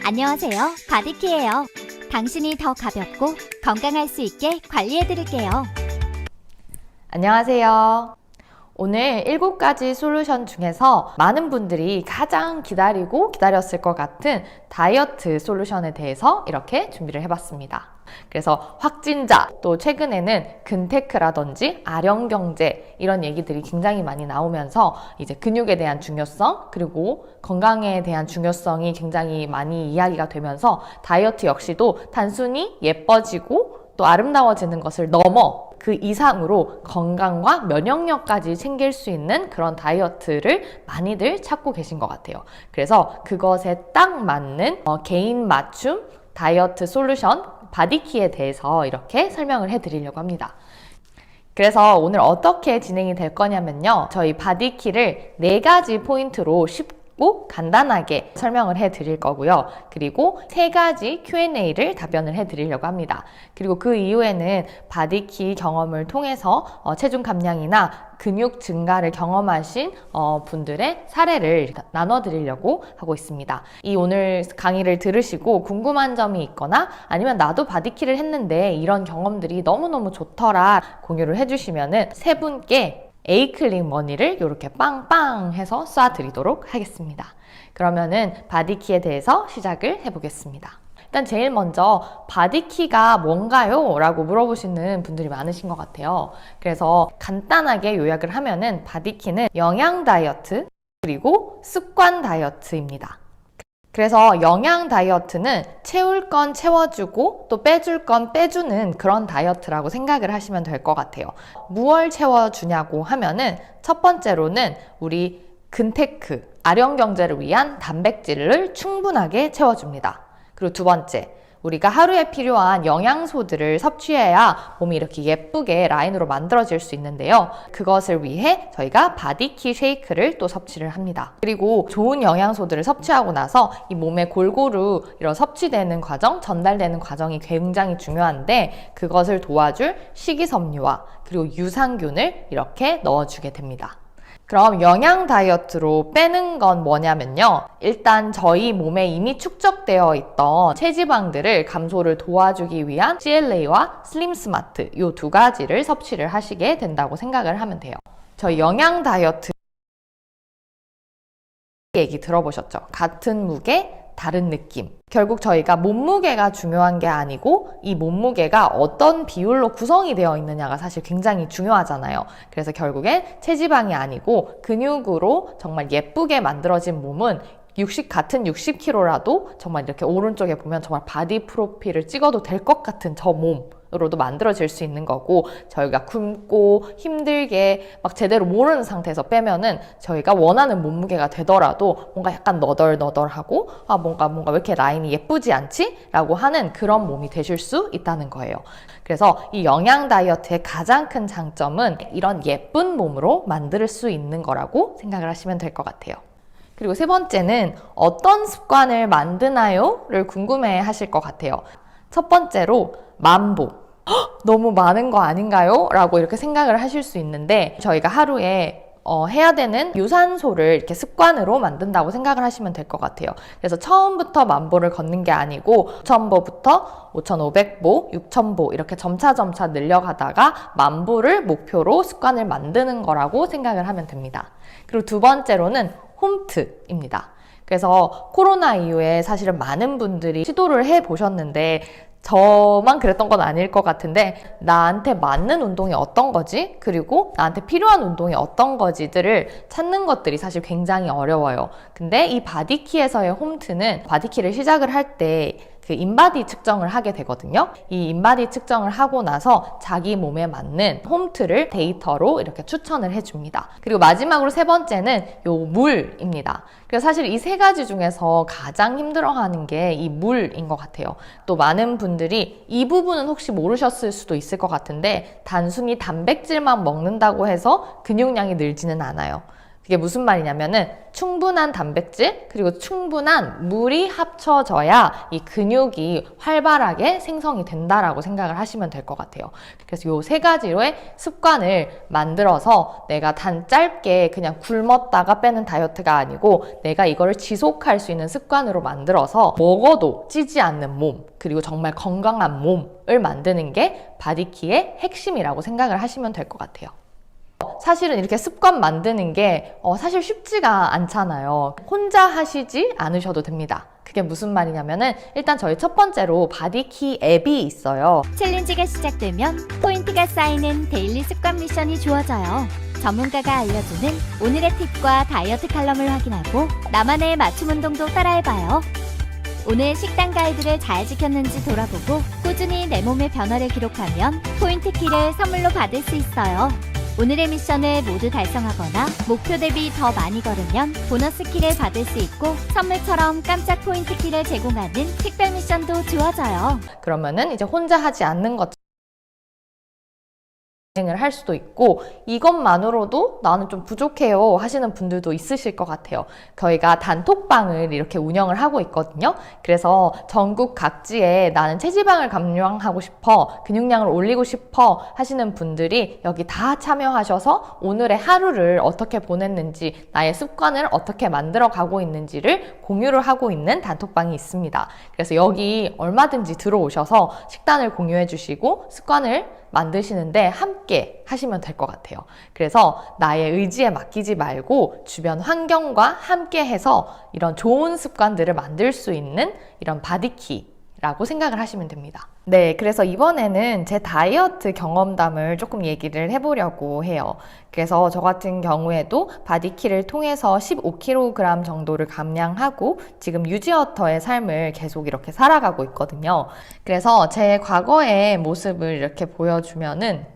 안녕하세요. 바디키예요. 당신이 더 가볍고 건강할 수 있게 관리해드릴게요. 안녕하세요. 오늘 7가지 솔루션 중에서 많은 분들이 가장 기다렸을 것 같은 다이어트 솔루션에 대해서 이렇게 준비를 해봤습니다. 그래서 확진자, 또 최근에는 근테크라든지 아령경제 이런 얘기들이 굉장히 많이 나오면서 이제 근육에 대한 중요성 그리고 건강에 대한 중요성이 굉장히 많이 이야기가 되면서 다이어트 역시도 단순히 예뻐지고 또 아름다워지는 것을 넘어 그 이상으로 건강과 면역력까지 챙길 수 있는 그런 다이어트를 많이들 찾고 계신 것 같아요. 그래서 그것에 딱 맞는 개인 맞춤 다이어트 솔루션 바디키에 대해서 이렇게 설명을 해드리려고 합니다. 그래서 오늘 어떻게 진행이 될 거냐면요. 저희 바디키를 4가지 포인트로 쉽고 간단하게 설명을 해 드릴 거고요. 그리고 3가지 Q&A를 답변을 해 드리려고 합니다. 그리고 그 이후에는 바디키 경험을 통해서 체중 감량이나 근육 증가를 경험하신 분들의 사례를 나눠 드리려고 하고 있습니다. 이 오늘 강의를 들으시고 궁금한 점이 있거나 아니면 나도 바디키를 했는데 이런 경험들이 너무너무 좋더라 공유를 해주시면은 3분께 에이클릭 머니를 이렇게 빵빵 해서 쏴드리도록 하겠습니다. 그러면은 바디키에 대해서 시작을 해보겠습니다. 일단 제일 먼저 바디키가 뭔가요? 라고 물어보시는 분들이 많으신 것 같아요. 그래서 간단하게 요약을 하면은 바디키는 영양 다이어트 그리고 습관 다이어트입니다. 그래서 영양 다이어트는 채울 건 채워주고 또 빼줄 건 빼주는 그런 다이어트라고 생각을 하시면 될 것 같아요. 무얼 채워주냐고 하면은 첫 번째로는 우리 근테크, 아령경제를 위한 단백질을 충분하게 채워줍니다. 그리고 두 번째, 우리가 하루에 필요한 영양소들을 섭취해야 몸이 이렇게 예쁘게 라인으로 만들어질 수 있는데요. 그것을 위해 저희가 바디키 쉐이크를 또 섭취를 합니다. 그리고 좋은 영양소들을 섭취하고 나서 이 몸에 골고루 이런 섭취되는 과정, 전달되는 과정이 굉장히 중요한데 그것을 도와줄 식이섬유와 그리고 유산균을 이렇게 넣어주게 됩니다. 그럼 영양 다이어트로 빼는 건 뭐냐면요. 일단 저희 몸에 이미 축적되어 있던 체지방들을 감소를 도와주기 위한 CLA와 슬림 스마트 이 2가지를 섭취를 하시게 된다고 생각을 하면 돼요. 저희 영양 다이어트 얘기 들어보셨죠? 같은 무게 다른 느낌. 결국 저희가 몸무게가 중요한 게 아니고 이 몸무게가 어떤 비율로 구성이 되어 있느냐가 사실 굉장히 중요하잖아요. 그래서 결국엔 체지방이 아니고 근육으로 정말 예쁘게 만들어진 몸은 같은 60kg라도 정말 이렇게 오른쪽에 보면 정말 바디 프로필을 찍어도 될 것 같은 저 몸으로도 만들어질 수 있는 거고 저희가 굶고 힘들게 막 제대로 모르는 상태에서 빼면은 저희가 원하는 몸무게가 되더라도 뭔가 약간 너덜너덜하고 뭔가 왜 이렇게 라인이 예쁘지 않지? 라고 하는 그런 몸이 되실 수 있다는 거예요. 그래서 이 영양 다이어트의 가장 큰 장점은 이런 예쁜 몸으로 만들 수 있는 거라고 생각을 하시면 될 것 같아요. 그리고 3번째는 어떤 습관을 만드나요? 를 궁금해 하실 것 같아요. 첫 번째로 만보. 너무 많은 거 아닌가요? 라고 이렇게 생각을 하실 수 있는데 저희가 하루에 해야 되는 유산소를 이렇게 습관으로 만든다고 생각을 하시면 될 것 같아요. 그래서 처음부터 1000보를 걷는 게 아니고 5000보부터 5500보, 6000보 이렇게 점차 늘려가다가 10,000보를 목표로 습관을 만드는 거라고 생각을 하면 됩니다. 그리고 두 번째로는 홈트입니다. 그래서 코로나 이후에 사실은 많은 분들이 시도를 해보셨는데 저만 그랬던 건 아닐 것 같은데 나한테 맞는 운동이 어떤 거지? 그리고 나한테 필요한 운동이 어떤 거지들을 찾는 것들이 사실 굉장히 어려워요. 근데 이 바디키에서의 홈트는 바디키를 시작을 할 때 그 인바디 측정을 하게 되거든요. 이 인바디 측정을 하고 나서 자기 몸에 맞는 홈트를 데이터로 이렇게 추천을 해줍니다. 그리고 마지막으로 3번째는 요 물입니다. 그래서 사실 이 3가지 중에서 가장 힘들어하는 게 이 물인 것 같아요. 또 많은 분들이 이 부분은 혹시 모르셨을 수도 있을 것 같은데 단순히 단백질만 먹는다고 해서 근육량이 늘지는 않아요. 그게 무슨 말이냐면은 충분한 단백질 그리고 충분한 물이 합쳐져야 이 근육이 활발하게 생성이 된다라고 생각을 하시면 될 것 같아요. 그래서 요 세 가지로의 습관을 만들어서 내가 짧게 그냥 굶었다가 빼는 다이어트가 아니고 내가 이거를 지속할 수 있는 습관으로 만들어서 먹어도 찌지 않는 몸 그리고 정말 건강한 몸을 만드는 게 바디키의 핵심이라고 생각을 하시면 될 것 같아요. 사실은 이렇게 습관 만드는 게 사실 쉽지가 않잖아요. 혼자 하시지 않으셔도 됩니다. 그게 무슨 말이냐면은 일단 저희 첫 번째로 바디키 앱이 있어요. 챌린지가 시작되면 포인트가 쌓이는 데일리 습관 미션이 주어져요. 전문가가 알려주는 오늘의 팁과 다이어트 칼럼을 확인하고 나만의 맞춤 운동도 따라해봐요. 오늘 식단 가이드를 잘 지켰는지 돌아보고 꾸준히 내 몸의 변화를 기록하면 포인트 키를 선물로 받을 수 있어요. 오늘의 미션을 모두 달성하거나 목표 대비 더 많이 걸으면 보너스 키를 받을 수 있고 선물처럼 깜짝 포인트 키를 제공하는 특별 미션도 주어져요. 그러면은 이제 혼자 하지 않는 것 진행을 할 수도 있고 이것만으로도 나는 좀 부족해요 하시는 분들도 있으실 것 같아요. 저희가 단톡방을 이렇게 운영을 하고 있거든요. 그래서 전국 각지에 나는 체지방을 감량하고 싶어, 근육량을 올리고 싶어 하시는 분들이 여기 다 참여하셔서 오늘의 하루를 어떻게 보냈는지, 나의 습관을 어떻게 만들어 가고 있는지를 공유를 하고 있는 단톡방이 있습니다. 그래서 여기 얼마든지 들어오셔서 식단을 공유해 주시고 습관을 만드시는데 함께 하시면 될 것 같아요. 그래서 나의 의지에 맡기지 말고 주변 환경과 함께 해서 이런 좋은 습관들을 만들 수 있는 이런 바디키라고 생각을 하시면 됩니다. 네, 그래서 이번에는 제 다이어트 경험담을 조금 얘기를 해보려고 해요. 그래서 저 같은 경우에도 바디키를 통해서 15kg 정도를 감량하고 지금 유지어터의 삶을 계속 이렇게 살아가고 있거든요. 그래서 제 과거의 모습을 이렇게 보여주면은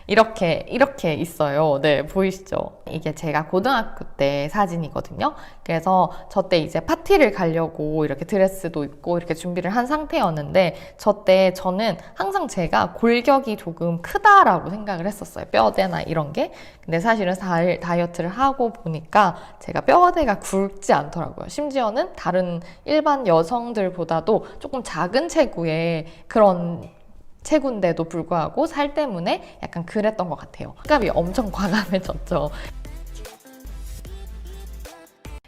이렇게 있어요. 네, 보이시죠? 이게 제가 고등학교 때 사진이거든요. 그래서 저 때 이제 파티를 가려고 이렇게 드레스도 입고 이렇게 준비를 한 상태였는데 저 때 저는 항상 제가 골격이 조금 크다라고 생각을 했었어요. 뼈대나 이런 게. 근데 사실은 다이어트를 하고 보니까 제가 뼈대가 굵지 않더라고요. 심지어는 다른 일반 여성들보다도 조금 작은 체구의 그런 체구인데도 불구하고 살 때문에 약간 그랬던 것 같아요. 값이 엄청 과감해졌죠.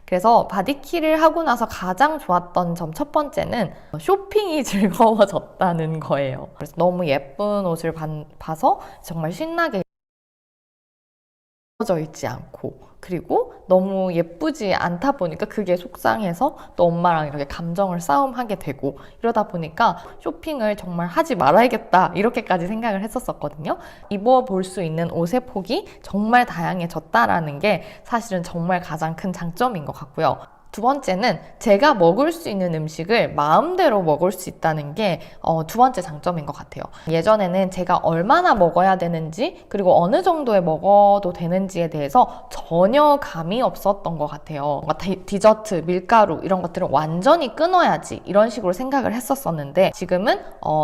그래서 바디키를 하고 나서 가장 좋았던 점 첫 번째는 쇼핑이 즐거워졌다는 거예요. 그래서 너무 예쁜 옷을 봐서 정말 신나게 져 있지 않고 그리고 너무 예쁘지 않다 보니까 그게 속상해서 또 엄마랑 이렇게 감정을 싸움하게 되고 이러다 보니까 쇼핑을 정말 하지 말아야겠다 이렇게까지 생각을 했었거든요. 입어볼 수 있는 옷의 폭이 정말 다양해졌다라는 게 사실은 정말 가장 큰 장점인 것 같고요. 두 번째는 제가 먹을 수 있는 음식을 마음대로 먹을 수 있다는 게 두 번째 장점인 것 같아요. 예전에는 제가 얼마나 먹어야 되는지 그리고 어느 정도에 먹어도 되는지에 대해서 전혀 감이 없었던 것 같아요. 디저트, 밀가루 이런 것들은 완전히 끊어야지 이런 식으로 생각을 했었는데 지금은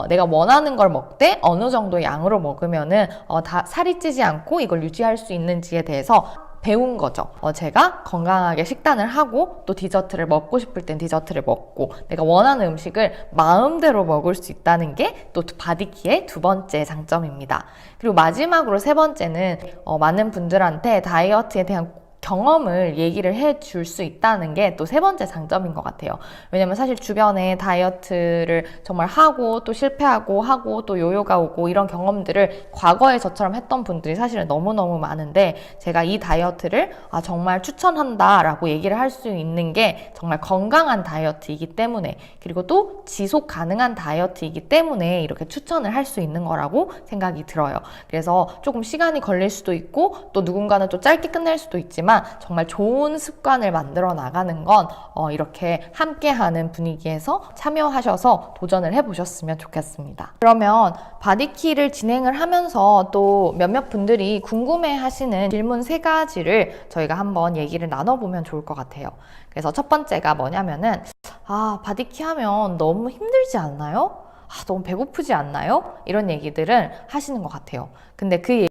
내가 원하는 걸 먹되 어느 정도의 양으로 먹으면은 다 살이 찌지 않고 이걸 유지할 수 있는지에 대해서 배운 거죠. 제가 건강하게 식단을 하고 또 디저트를 먹고 싶을 땐 디저트를 먹고 내가 원하는 음식을 마음대로 먹을 수 있다는 게 또 바디키의 두 번째 장점입니다. 그리고 마지막으로 세 번째는 많은 분들한테 다이어트에 대한 경험을 얘기를 해줄 수 있다는 게 또 세 번째 장점인 것 같아요. 왜냐면 사실 주변에 다이어트를 정말 하고 또 실패하고 하고 또 요요가 오고 이런 경험들을 과거에 저처럼 했던 분들이 사실은 너무너무 많은데 제가 이 다이어트를 정말 추천한다 라고 얘기를 할 수 있는 게 정말 건강한 다이어트이기 때문에 그리고 또 지속 가능한 다이어트이기 때문에 이렇게 추천을 할 수 있는 거라고 생각이 들어요. 그래서 조금 시간이 걸릴 수도 있고 또 누군가는 또 짧게 끝낼 수도 있지만 정말 좋은 습관을 만들어 나가는 건 이렇게 함께하는 분위기에서 참여하셔서 도전을 해보셨으면 좋겠습니다. 그러면 바디키를 진행을 하면서 또 몇몇 분들이 궁금해하시는 질문 세 가지를 저희가 한번 얘기를 나눠보면 좋을 것 같아요. 그래서 첫 번째가 뭐냐면은 바디키 하면 너무 힘들지 않나요? 너무 배고프지 않나요? 이런 얘기들을 하시는 것 같아요. 근데 그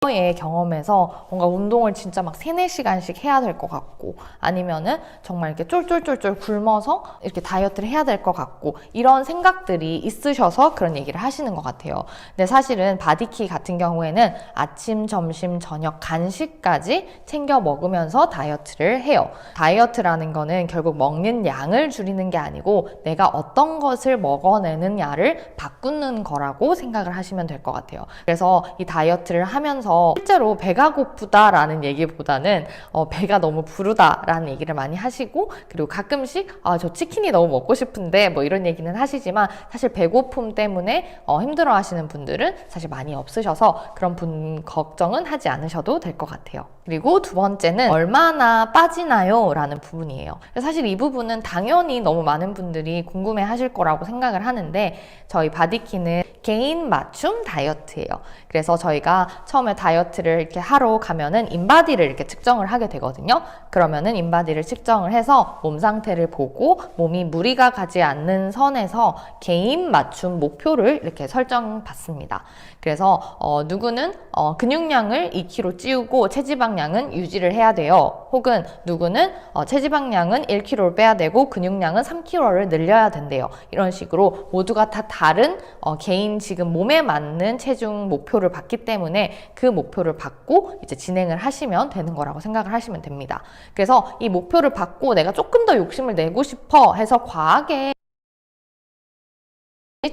과거의 경험에서 뭔가 운동을 진짜 막 3-4시간씩 해야 될 것 같고 아니면은 정말 이렇게 쫄쫄쫄쫄 굶어서 이렇게 다이어트를 해야 될 것 같고 이런 생각들이 있으셔서 그런 얘기를 하시는 것 같아요. 근데 사실은 바디키 같은 경우에는 아침, 점심, 저녁, 간식까지 챙겨 먹으면서 다이어트를 해요. 다이어트라는 거는 결국 먹는 양을 줄이는 게 아니고 내가 어떤 것을 먹어내느냐를 바꾸는 거라고 생각을 하시면 될 것 같아요. 그래서 이 다이어트를 하면서 실제로 배가 고프다라는 얘기보다는 배가 너무 부르다라는 얘기를 많이 하시고 그리고 가끔씩 저 치킨이 너무 먹고 싶은데 뭐 이런 얘기는 하시지만 사실 배고픔 때문에 힘들어 하시는 분들은 사실 많이 없으셔서 그런 분 걱정은 하지 않으셔도 될 것 같아요. 그리고 두 번째는 얼마나 빠지나요? 라는 부분이에요. 사실 이 부분은 당연히 너무 많은 분들이 궁금해 하실 거라고 생각을 하는데 저희 바디키는 개인 맞춤 다이어트예요. 그래서 저희가 처음에 다이어트를 이렇게 하러 가면은 인바디를 이렇게 측정을 하게 되거든요. 그러면은 인바디를 측정을 해서 몸 상태를 보고 몸이 무리가 가지 않는 선에서 개인 맞춤 목표를 이렇게 설정받습니다. 그래서 누구는 근육량을 2kg 찌우고 체지방량은 유지를 해야 돼요. 혹은 누구는 체지방량은 1kg를 빼야 되고 근육량은 3kg를 늘려야 된대요. 이런 식으로 모두가 다 다른 개인 지금 몸에 맞는 체중 목표를 받기 때문에 그 목표를 받고 이제 진행을 하시면 되는 거라고 생각을 하시면 됩니다. 그래서 이 목표를 받고 내가 조금 더 욕심을 내고 싶어 해서 과하게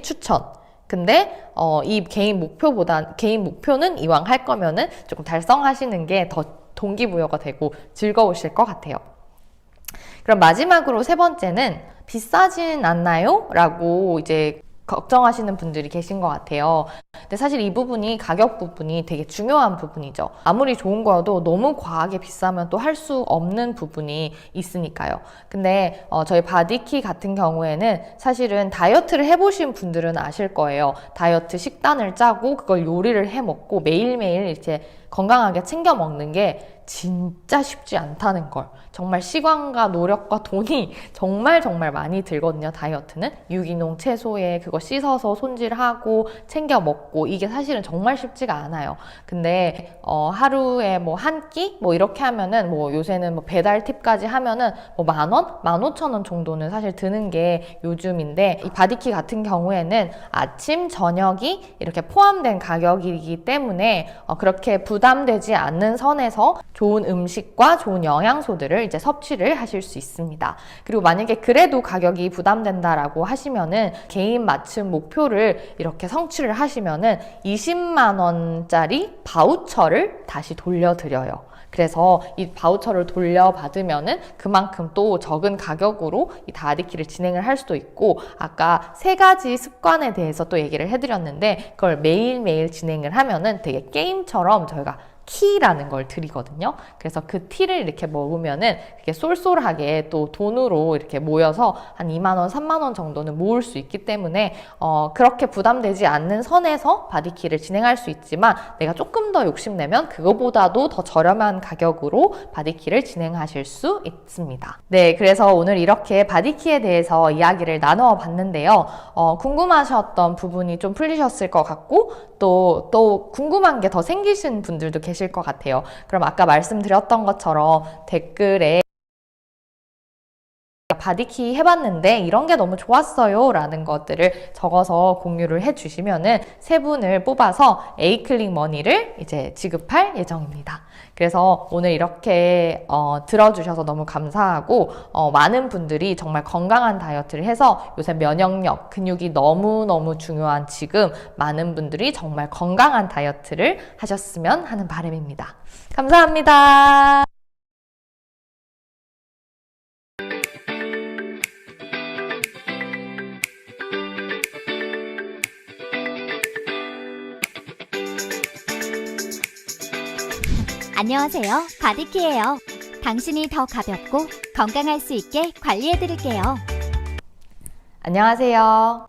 추천. 근데 이 개인 목표는 이왕 할 거면은 조금 달성하시는 게 더 동기부여가 되고 즐거우실 것 같아요. 그럼 마지막으로 세 번째는 비싸진 않나요? 라고 이제 걱정하시는 분들이 계신 것 같아요. 근데 사실 이 부분이 가격 부분이 되게 중요한 부분이죠. 아무리 좋은 거여도 너무 과하게 비싸면 또 할 수 없는 부분이 있으니까요. 근데 저희 바디키 같은 경우에는 사실은 다이어트를 해보신 분들은 아실 거예요. 다이어트 식단을 짜고 그걸 요리를 해 먹고 매일매일 이렇게 건강하게 챙겨 먹는 게 진짜 쉽지 않다는 걸. 정말 시간과 노력과 돈이 정말 많이 들거든요. 다이어트는 유기농 채소에 그거 씻어서 손질하고 챙겨 먹고 이게 사실은 정말 쉽지가 않아요. 근데 하루에 뭐 한 끼 뭐 이렇게 하면은 뭐 요새는 뭐 배달 팁까지 하면은 뭐 10,000원, 15,000원 정도는 사실 드는 게 요즘인데 이 바디키 같은 경우에는 아침 저녁이 이렇게 포함된 가격이기 때문에 그렇게 부담되지 않는 선에서 좋은 음식과 좋은 영양소들을 이제 섭취를 하실 수 있습니다. 그리고 만약에 그래도 가격이 부담된다라고 하시면은 개인 맞춤 목표를 이렇게 성취를 하시면은 20만 원짜리 바우처를 다시 돌려드려요. 그래서 이 바우처를 돌려받으면은 그만큼 또 적은 가격으로 이 바디키를 진행을 할 수도 있고 아까 3가지 습관에 대해서 또 얘기를 해드렸는데 그걸 매일매일 진행을 하면은 되게 게임처럼 저희가 키라는 걸 드리거든요. 그래서 그 티를 이렇게 먹으면은 이렇게 쏠쏠하게 또 돈으로 이렇게 모여서 한 2만 원, 3만 원 정도는 모을 수 있기 때문에 그렇게 부담되지 않는 선에서 바디키를 진행할 수 있지만 내가 조금 더 욕심내면 그거보다도 더 저렴한 가격으로 바디키를 진행하실 수 있습니다. 네, 그래서 오늘 이렇게 바디키에 대해서 이야기를 나누어 봤는데요. 궁금하셨던 부분이 좀 풀리셨을 것 같고 또 궁금한 게 더 생기신 분들도 계실 것 같아요. 그럼 아까 말씀드렸던 것처럼 댓글에 바디키 해봤는데 이런 게 너무 좋았어요 라는 것들을 적어서 공유를 해주시면은 3분을 뽑아서 에이클릭 머니를 이제 지급할 예정입니다. 그래서 오늘 이렇게 들어주셔서 너무 감사하고 많은 분들이 정말 건강한 다이어트를 해서 요새 면역력, 근육이 너무너무 중요한 지금 많은 분들이 정말 건강한 다이어트를 하셨으면 하는 바람입니다. 감사합니다. 안녕하세요. 바디키예요. 당신이 더 가볍고 건강할 수 있게 관리해드릴게요. 안녕하세요.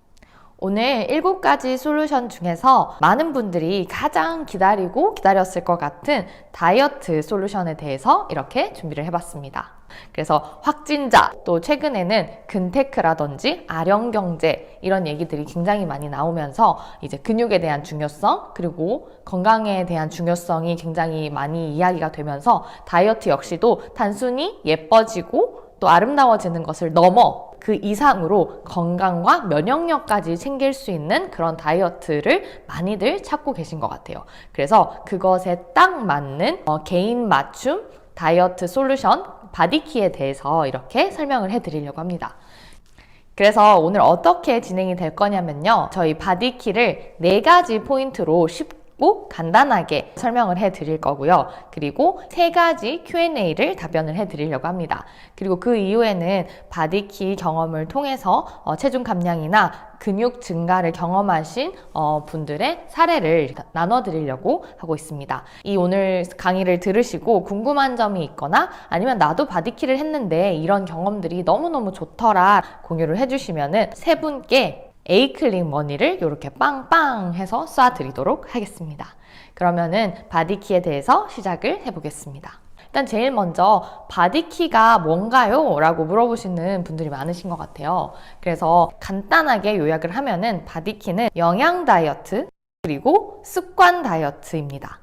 오늘 7가지 솔루션 중에서 많은 분들이 가장 기다렸을 것 같은 다이어트 솔루션에 대해서 이렇게 준비를 해봤습니다. 그래서 확진자, 또 최근에는 근테크라든지 아령경제 이런 얘기들이 굉장히 많이 나오면서 이제 근육에 대한 중요성 그리고 건강에 대한 중요성이 굉장히 많이 이야기가 되면서 다이어트 역시도 단순히 예뻐지고 또 아름다워지는 것을 넘어 그 이상으로 건강과 면역력까지 챙길 수 있는 그런 다이어트를 많이들 찾고 계신 것 같아요. 그래서 그것에 딱 맞는 개인 맞춤 다이어트 솔루션 바디키에 대해서 이렇게 설명을 해드리려고 합니다. 그래서 오늘 어떻게 진행이 될 거냐면요. 저희 바디키를 4가지 포인트로 쉽고 간단하게 설명을 해드릴 거고요. 그리고 3가지 Q&A를 답변을 해드리려고 합니다. 그리고 그 이후에는 바디키 경험을 통해서 체중 감량이나 근육 증가를 경험하신 분들의 사례를 나눠드리려고 하고 있습니다. 이 오늘 강의를 들으시고 궁금한 점이 있거나 아니면 나도 바디키를 했는데 이런 경험들이 너무너무 좋더라 공유를 해주시면은 3분께 에이클릭 머니를 이렇게 빵빵 해서 쏴드리도록 하겠습니다. 그러면은 바디키에 대해서 시작을 해보겠습니다. 일단 제일 먼저 바디키가 뭔가요? 라고 물어보시는 분들이 많으신 것 같아요. 그래서 간단하게 요약을 하면은 바디키는 영양 다이어트 그리고 습관 다이어트입니다.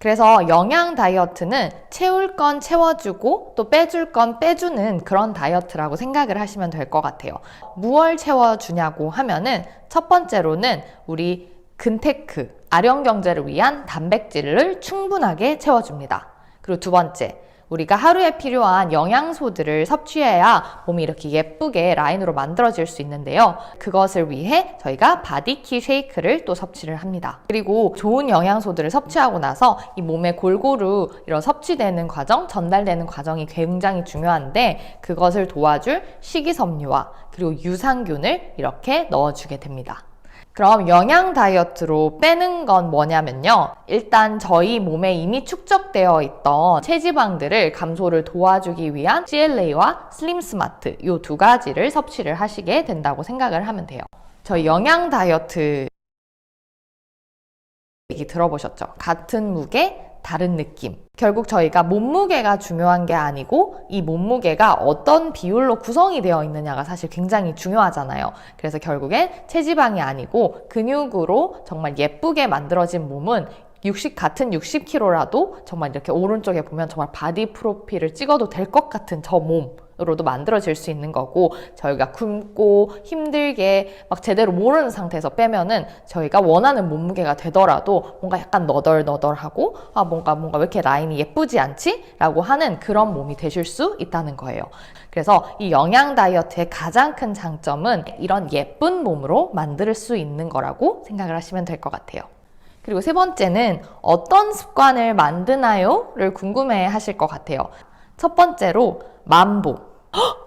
그래서 영양 다이어트는 채울 건 채워주고 또 빼줄 건 빼주는 그런 다이어트라고 생각을 하시면 될 것 같아요. 무얼 채워주냐고 하면은 첫 번째로는 우리 근테크, 아령경제를 위한 단백질을 충분하게 채워줍니다. 그리고 두 번째, 우리가 하루에 필요한 영양소들을 섭취해야 몸이 이렇게 예쁘게 라인으로 만들어질 수 있는데요. 그것을 위해 저희가 바디키 쉐이크를 또 섭취를 합니다. 그리고 좋은 영양소들을 섭취하고 나서 이 몸에 골고루 이런 섭취되는 과정, 전달되는 과정이 굉장히 중요한데 그것을 도와줄 식이섬유와 그리고 유산균을 이렇게 넣어주게 됩니다. 그럼 영양 다이어트로 빼는 건 뭐냐면요. 일단 저희 몸에 이미 축적되어 있던 체지방들을 감소를 도와주기 위한 CLA와 슬림스마트 이 2가지를 섭취를 하시게 된다고 생각을 하면 돼요. 저희 영양 다이어트 얘기 들어보셨죠? 같은 무게 다른 느낌. 결국 저희가 몸무게가 중요한 게 아니고 이 몸무게가 어떤 비율로 구성이 되어 있느냐가 사실 굉장히 중요하잖아요. 그래서 결국엔 체지방이 아니고 근육으로 정말 예쁘게 만들어진 몸은 같은 60kg라도 정말 이렇게 오른쪽에 보면 정말 바디 프로필을 찍어도 될 것 같은 저 몸으로도 만들어질 수 있는 거고 저희가 굶고 힘들게 막 제대로 모르는 상태에서 빼면은 저희가 원하는 몸무게가 되더라도 뭔가 약간 너덜너덜하고 뭔가 왜 이렇게 라인이 예쁘지 않지? 라고 하는 그런 몸이 되실 수 있다는 거예요. 그래서 이 영양 다이어트의 가장 큰 장점은 이런 예쁜 몸으로 만들 수 있는 거라고 생각을 하시면 될 것 같아요. 그리고 3번째는 어떤 습관을 만드나요? 를 궁금해 하실 것 같아요. 첫 번째로 만보.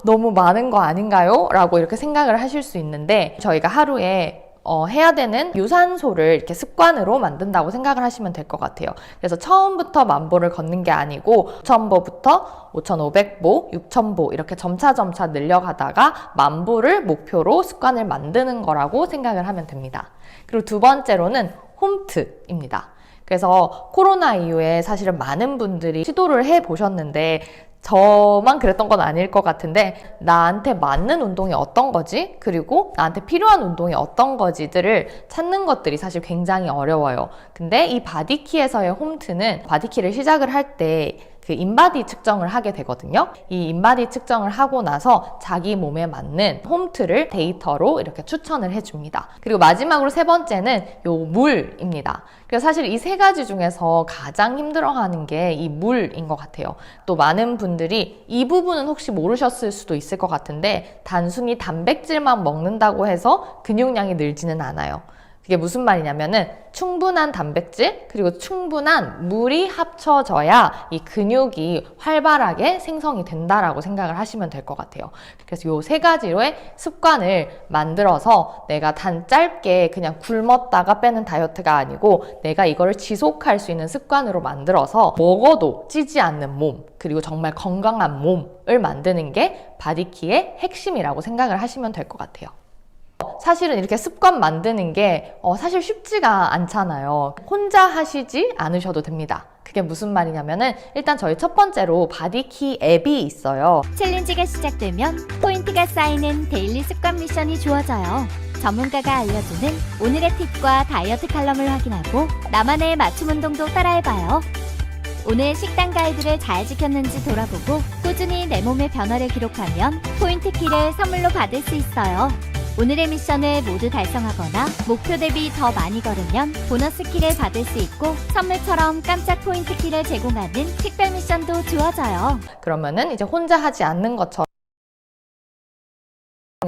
너무 많은 거 아닌가요? 라고 이렇게 생각을 하실 수 있는데 저희가 하루에 해야 되는 유산소를 이렇게 습관으로 만든다고 생각을 하시면 될 것 같아요. 그래서 처음부터 1000보를 걷는 게 아니고 5000보부터 5500보, 6000보 이렇게 점차 늘려가다가 10,000보를 목표로 습관을 만드는 거라고 생각을 하면 됩니다. 그리고 두 번째로는 홈트입니다. 그래서 코로나 이후에 사실은 많은 분들이 시도를 해보셨는데 저만 그랬던 건 아닐 것 같은데 나한테 맞는 운동이 어떤 거지? 그리고 나한테 필요한 운동이 어떤 거지들을 찾는 것들이 사실 굉장히 어려워요. 근데 이 바디키에서의 홈트는 바디키를 시작을 할 때 그 인바디 측정을 하게 되거든요. 이 인바디 측정을 하고 나서 자기 몸에 맞는 홈트를 데이터로 이렇게 추천을 해줍니다. 그리고 마지막으로 3번째는 요 물입니다. 그래서 사실 이 3가지 중에서 가장 힘들어하는 게 이 물인 것 같아요. 또 많은 분들이 이 부분은 혹시 모르셨을 수도 있을 것 같은데 단순히 단백질만 먹는다고 해서 근육량이 늘지는 않아요. 그게 무슨 말이냐면은 충분한 단백질 그리고 충분한 물이 합쳐져야 이 근육이 활발하게 생성이 된다라고 생각을 하시면 될 것 같아요. 그래서 요 3가지로의 습관을 만들어서 내가 짧게 그냥 굶었다가 빼는 다이어트가 아니고 내가 이거를 지속할 수 있는 습관으로 만들어서 먹어도 찌지 않는 몸 그리고 정말 건강한 몸을 만드는 게 바디키의 핵심이라고 생각을 하시면 될 것 같아요. 사실은 이렇게 습관 만드는 게 사실 쉽지가 않잖아요. 혼자 하시지 않으셔도 됩니다. 그게 무슨 말이냐면은 일단 저희 첫 번째로 바디키 앱이 있어요. 챌린지가 시작되면 포인트가 쌓이는 데일리 습관 미션이 주어져요. 전문가가 알려주는 오늘의 팁과 다이어트 칼럼을 확인하고 나만의 맞춤 운동도 따라해봐요. 오늘 식단 가이드를 잘 지켰는지 돌아보고 꾸준히 내 몸의 변화를 기록하면 포인트 키를 선물로 받을 수 있어요. 오늘의 미션을 모두 달성하거나 목표 대비 더 많이 걸으면 보너스 키를 받을 수 있고 선물처럼 깜짝 포인트 키를 제공하는 특별 미션도 주어져요. 그러면은 이제 혼자 하지 않는 것처럼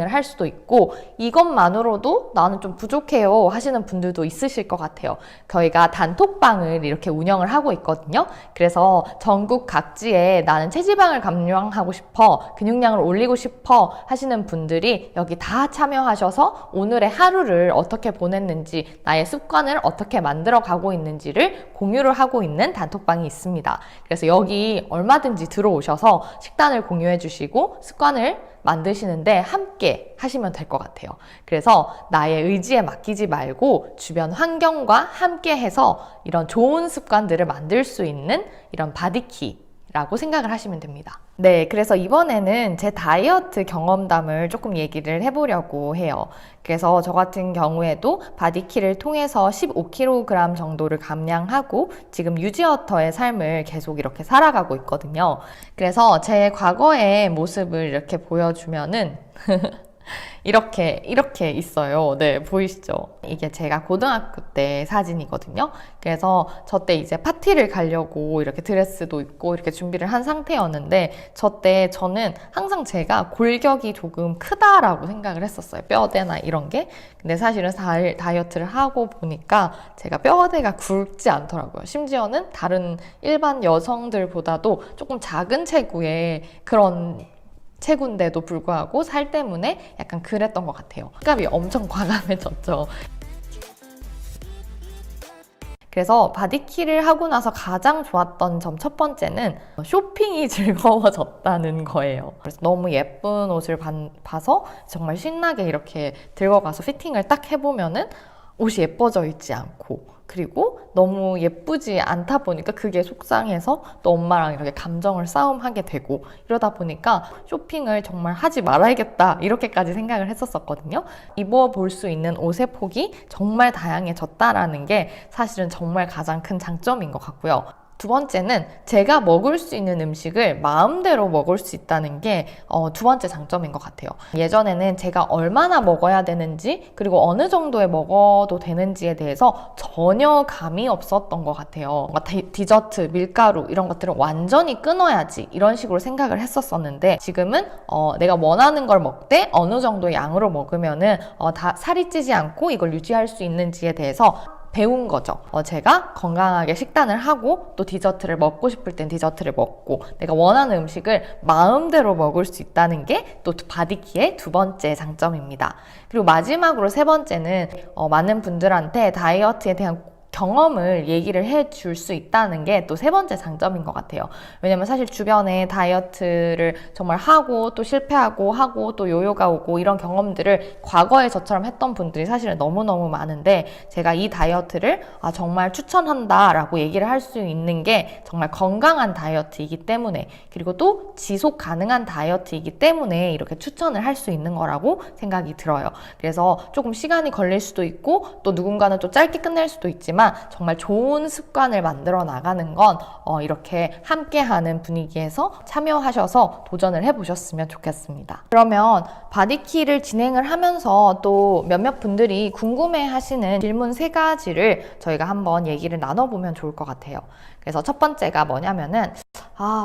할 수도 있고 이것만으로도 나는 좀 부족해요 하시는 분들도 있으실 것 같아요. 저희가 단톡방을 이렇게 운영을 하고 있거든요. 그래서 전국 각지에 나는 체지방을 감량하고 싶어, 근육량을 올리고 싶어 하시는 분들이 여기 다 참여하셔서 오늘의 하루를 어떻게 보냈는지, 나의 습관을 어떻게 만들어 가고 있는지를 공유를 하고 있는 단톡방이 있습니다. 그래서 여기 얼마든지 들어오셔서 식단을 공유해 주시고 습관을 만드시는데 함께 하시면 될 것 같아요. 그래서 나의 의지에 맡기지 말고 주변 환경과 함께 해서 이런 좋은 습관들을 만들 수 있는 이런 바디키라고 생각을 하시면 됩니다. 네, 그래서 이번에는 제 다이어트 경험담을 조금 얘기를 해보려고 해요. 그래서 저 같은 경우에도 바디키를 통해서 15kg 정도를 감량하고 지금 유지어터의 삶을 계속 이렇게 살아가고 있거든요. 그래서 제 과거의 모습을 이렇게 보여주면은 이렇게 있어요. 네, 보이시죠? 이게 제가 고등학교 때 사진이거든요. 그래서 저 때 이제 파티를 가려고 이렇게 드레스도 입고 이렇게 준비를 한 상태였는데 저 때 저는 항상 제가 골격이 조금 크다라고 생각을 했었어요. 뼈대나 이런 게. 근데 사실은 다이어트를 하고 보니까 제가 뼈대가 굵지 않더라고요. 심지어는 다른 일반 여성들보다도 조금 작은 체구의 그런 체구인데도 불구하고 살 때문에 약간 그랬던 것 같아요. 값이 엄청 과감해졌죠. 그래서 바디키를 하고 나서 가장 좋았던 점 첫 번째는 쇼핑이 즐거워졌다는 거예요. 그래서 너무 예쁜 옷을 봐서 정말 신나게 이렇게 들고 가서 피팅을 딱 해보면은 옷이 예뻐져 있지 않고 그리고 너무 예쁘지 않다 보니까 그게 속상해서 또 엄마랑 이렇게 감정을 싸움하게 되고 이러다 보니까 쇼핑을 정말 하지 말아야겠다 이렇게까지 생각을 했었거든요. 입어볼 수 있는 옷의 폭이 정말 다양해졌다라는 게 사실은 정말 가장 큰 장점인 것 같고요. 두 번째는 제가 먹을 수 있는 음식을 마음대로 먹을 수 있다는 게 두 번째 장점인 것 같아요. 예전에는 제가 얼마나 먹어야 되는지 그리고 어느 정도에 먹어도 되는지에 대해서 전혀 감이 없었던 것 같아요. 디저트, 밀가루 이런 것들은 완전히 끊어야지 이런 식으로 생각을 했었는데 지금은 내가 원하는 걸 먹되 어느 정도의 양으로 먹으면은 다 살이 찌지 않고 이걸 유지할 수 있는지에 대해서 배운 거죠. 제가 건강하게 식단을 하고 또 디저트를 먹고 싶을 땐 디저트를 먹고 내가 원하는 음식을 마음대로 먹을 수 있다는 게 또 바디키의 두 번째 장점입니다. 그리고 마지막으로 세 번째는 많은 분들한테 다이어트에 대한 경험을 얘기를 해줄 수 있다는 게 또 세 번째 장점인 것 같아요. 왜냐면 사실 주변에 다이어트를 정말 하고 또 실패하고 하고 또 요요가 오고 이런 경험들을 과거에 저처럼 했던 분들이 사실은 너무너무 많은데 제가 이 다이어트를 정말 추천한다 라고 얘기를 할 수 있는 게 정말 건강한 다이어트이기 때문에 그리고 또 지속 가능한 다이어트이기 때문에 이렇게 추천을 할 수 있는 거라고 생각이 들어요. 그래서 조금 시간이 걸릴 수도 있고 또 누군가는 또 짧게 끝낼 수도 있지만 정말 좋은 습관을 만들어 나가는 건 이렇게 함께하는 분위기에서 참여하셔서 도전을 해보셨으면 좋겠습니다. 그러면 바디키를 진행을 하면서 또 몇몇 분들이 궁금해하시는 질문 3가지를 저희가 한번 얘기를 나눠보면 좋을 것 같아요. 그래서 첫 번째가 뭐냐면은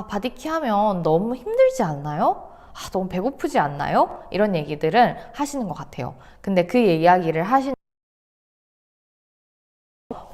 바디키 하면 너무 힘들지 않나요? 너무 배고프지 않나요? 이런 얘기들을 하시는 것 같아요. 근데 그 이야기를 하시는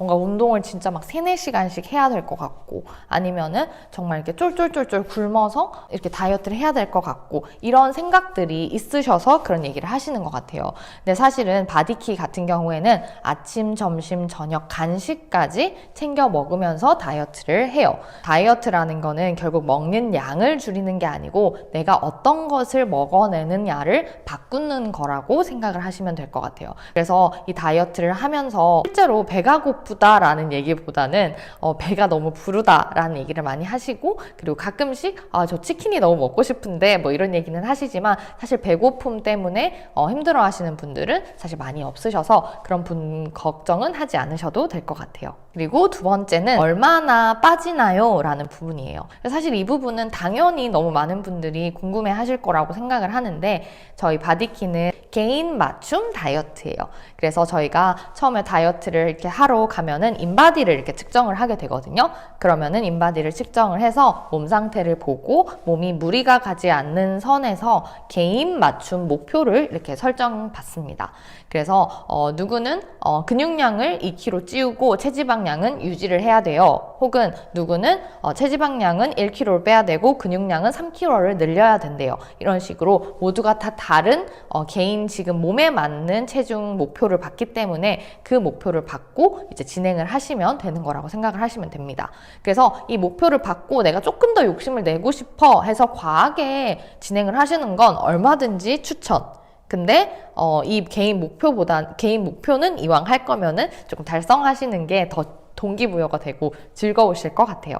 뭔가 운동을 진짜 막 3, 4시간씩 해야 될 것 같고 아니면은 정말 이렇게 쫄쫄쫄쫄 굶어서 이렇게 다이어트를 해야 될 것 같고 이런 생각들이 있으셔서 그런 얘기를 하시는 것 같아요. 근데 사실은 바디키 같은 경우에는 아침, 점심, 저녁, 간식까지 챙겨 먹으면서 다이어트를 해요. 다이어트라는 거는 결국 먹는 양을 줄이는 게 아니고 내가 어떤 것을 먹어내느냐를 바꾸는 거라고 생각을 하시면 될 것 같아요. 그래서 이 다이어트를 하면서 실제로 배가 고프다라는 얘기보다는 배가 너무 부르다라는 얘기를 많이 하시고 그리고 가끔씩 저 치킨이 너무 먹고 싶은데 뭐 이런 얘기는 하시지만 사실 배고픔 때문에 힘들어 하시는 분들은 사실 많이 없으셔서 그런 분 걱정은 하지 않으셔도 될 것 같아요. 그리고 두 번째는 얼마나 빠지나요? 라는 부분이에요. 사실 이 부분은 당연히 너무 많은 분들이 궁금해 하실 거라고 생각을 하는데 저희 바디키는 개인 맞춤 다이어트예요. 그래서 저희가 처음에 다이어트를 이렇게 하러 가면은 인바디를 이렇게 측정을 하게 되거든요. 그러면은 인바디를 측정을 해서 몸 상태를 보고 몸이 무리가 가지 않는 선에서 개인 맞춤 목표를 이렇게 설정 받습니다. 그래서 누구는 근육량을 2kg 찌우고 체지방량은 유지를 해야 돼요. 혹은 누구는 체지방량은 1kg를 빼야 되고 근육량은 3kg를 늘려야 된대요. 이런 식으로 모두가 다 다른 개인 지금 몸에 맞는 체중 목표를 받기 때문에 그 목표를 받고 이제 진행을 하시면 되는 거라고 생각을 하시면 됩니다. 그래서 이 목표를 받고 내가 조금 더 욕심을 내고 싶어 해서 과하게 진행을 하시는 건 얼마든지 추천. 근데 이 개인 목표는 이왕 할 거면은 조금 달성하시는 게 더 동기부여가 되고 즐거우실 것 같아요.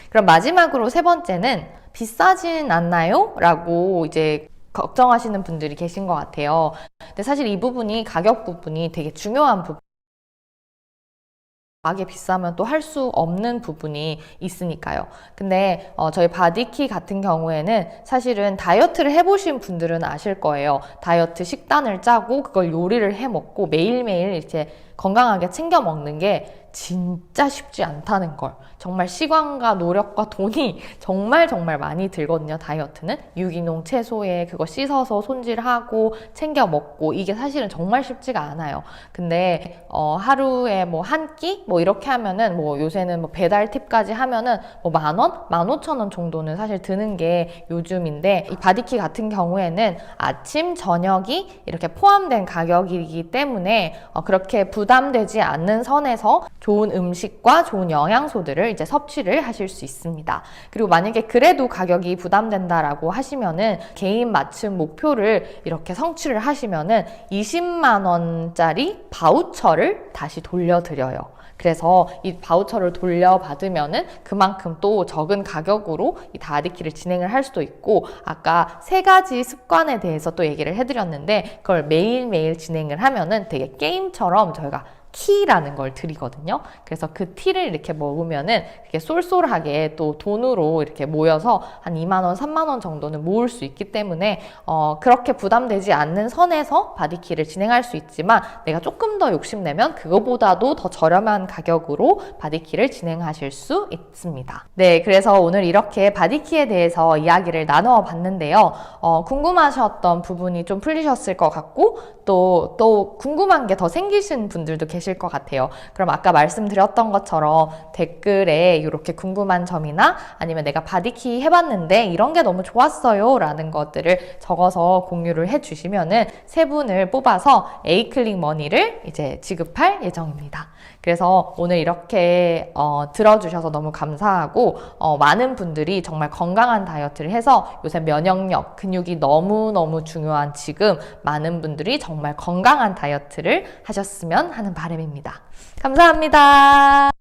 그럼 마지막으로 세 번째는 비싸진 않나요? 라고 이제 걱정하시는 분들이 계신 것 같아요. 근데 사실 이 부분이 가격 부분이 되게 중요한 부분. 가게 비싸면 또 할 수 없는 부분이 있으니까요. 근데 저희 바디키 같은 경우에는 사실은 다이어트를 해보신 분들은 아실 거예요. 다이어트 식단을 짜고 그걸 요리를 해 먹고 매일매일 이렇게 건강하게 챙겨 먹는 게 진짜 쉽지 않다는 걸. 정말 시간과 노력과 돈이 정말 많이 들거든요. 다이어트는 유기농 채소에 그거 씻어서 손질하고 챙겨 먹고 이게 사실은 정말 쉽지가 않아요. 근데 하루에 뭐 한 끼 뭐 이렇게 하면은 뭐 요새는 뭐 배달 팁까지 하면은 뭐 10,000원, 15,000원 정도는 사실 드는 게 요즘인데 이 바디키 같은 경우에는 아침, 저녁이 이렇게 포함된 가격이기 때문에 그렇게 부담되지 않는 선에서 좋은 음식과 좋은 영양소들을 이제 섭취를 하실 수 있습니다. 그리고 만약에 그래도 가격이 부담된다라고 하시면은 개인 맞춤 목표를 이렇게 성취를 하시면은 20만 원짜리 바우처를 다시 돌려드려요. 그래서 이 바우처를 돌려받으면은 그만큼 또 적은 가격으로 이 바디키를 진행을 할 수도 있고 아까 3가지 습관에 대해서 또 얘기를 해드렸는데 그걸 매일매일 진행을 하면은 되게 게임처럼 저희가 키라는 걸 드리거든요. 그래서 그 티를 이렇게 먹으면은 이렇게 쏠쏠하게 또 돈으로 이렇게 모여서 한 2만 원, 3만 원 정도는 모을 수 있기 때문에 그렇게 부담되지 않는 선에서 바디키를 진행할 수 있지만 내가 조금 더 욕심내면 그거보다도 더 저렴한 가격으로 바디키를 진행하실 수 있습니다. 네, 그래서 오늘 이렇게 바디키에 대해서 이야기를 나누어 봤는데요. 궁금하셨던 부분이 좀 풀리셨을 것 같고 또 궁금한 게 더 생기신 분들도 계실 것 같아요. 그럼 아까 말씀드렸던 것처럼 댓글에 이렇게 궁금한 점이나 아니면 내가 바디키 해봤는데 이런 게 너무 좋았어요 라는 것들을 적어서 공유를 해주시면은 3분을 뽑아서 에이클릭 머니를 이제 지급할 예정입니다. 그래서 오늘 이렇게 들어주셔서 너무 감사하고 많은 분들이 정말 건강한 다이어트를 해서 요새 면역력, 근육이 너무너무 중요한 지금 많은 분들이 정말 건강한 다이어트를 하셨으면 하는 바람입니다. 감사합니다.